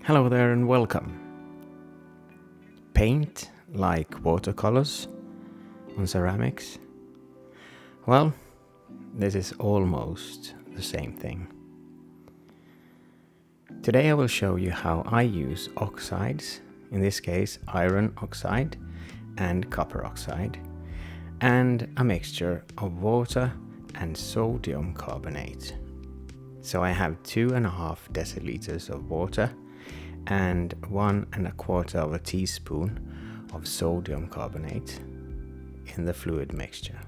Hello there and welcome. Paint like watercolors on ceramics? Well, this is almost the same thing. Today I will show you how I use oxides, in this case iron oxide and copper oxide, and a mixture of water and sodium carbonate. So I have 2.5 deciliters of water and 1.25 teaspoon of sodium carbonate in the fluid mixture.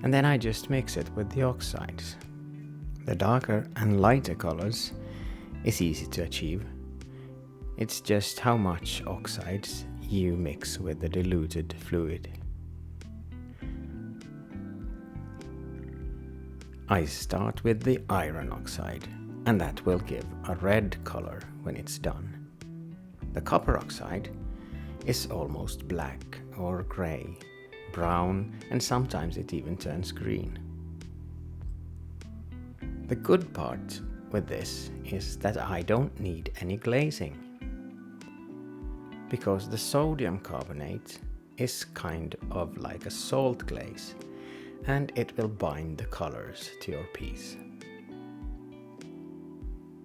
And then I just mix it with the oxides. The darker and lighter colors is easy to achieve. It's just how much oxides you mix with the diluted fluid. I start with the iron oxide, and that will give a red color when it's done. The copper oxide is almost black or grey, brown, and sometimes it even turns green. The good part with this is that I don't need any glazing, because the sodium carbonate is kind of like a salt glaze, and it will bind the colors to your piece.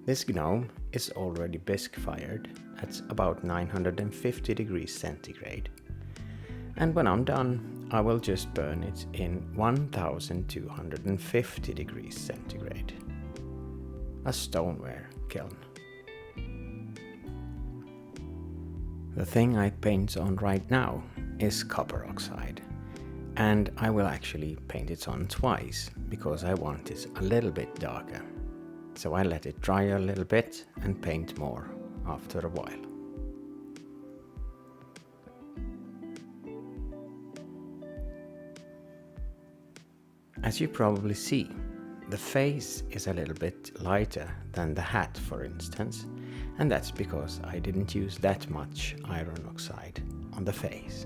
This gnome is already bisque fired at about 950 degrees centigrade, and when I'm done I will just burn it in 1250 degrees centigrade, a stoneware kiln. The thing I paint on right now is copper oxide, and I will actually paint it on twice because I want it a little bit darker. So I let it dry a little bit and paint more after a while. As you probably see, the face is a little bit lighter than the hat, for instance, and that's because I didn't use that much iron oxide on the face.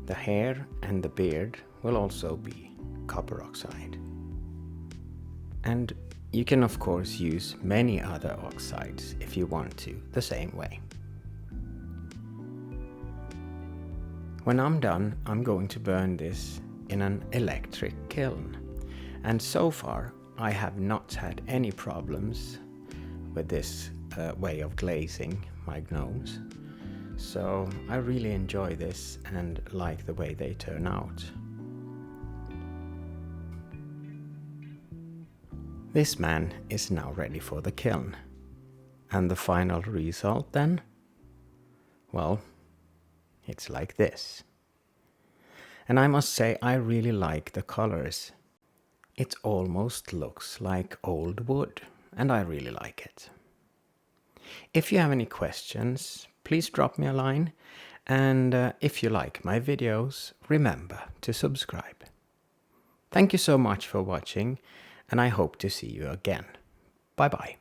The hair and the beard will also be copper oxide. And you can of course use many other oxides if you want to, the same way. When I'm done, I'm going to burn this in an electric kiln. And so far, I have not had any problems with this way of glazing my gnomes. So I really enjoy this and like the way they turn out. This man is now ready for the kiln. And the final result then? Well, it's like this. And I must say I really like the colors. It almost looks like old wood, and I really like it. If you have any questions, please drop me a line, and if you like my videos, remember to subscribe. Thank you so much for watching, and I hope to see you again. Bye bye.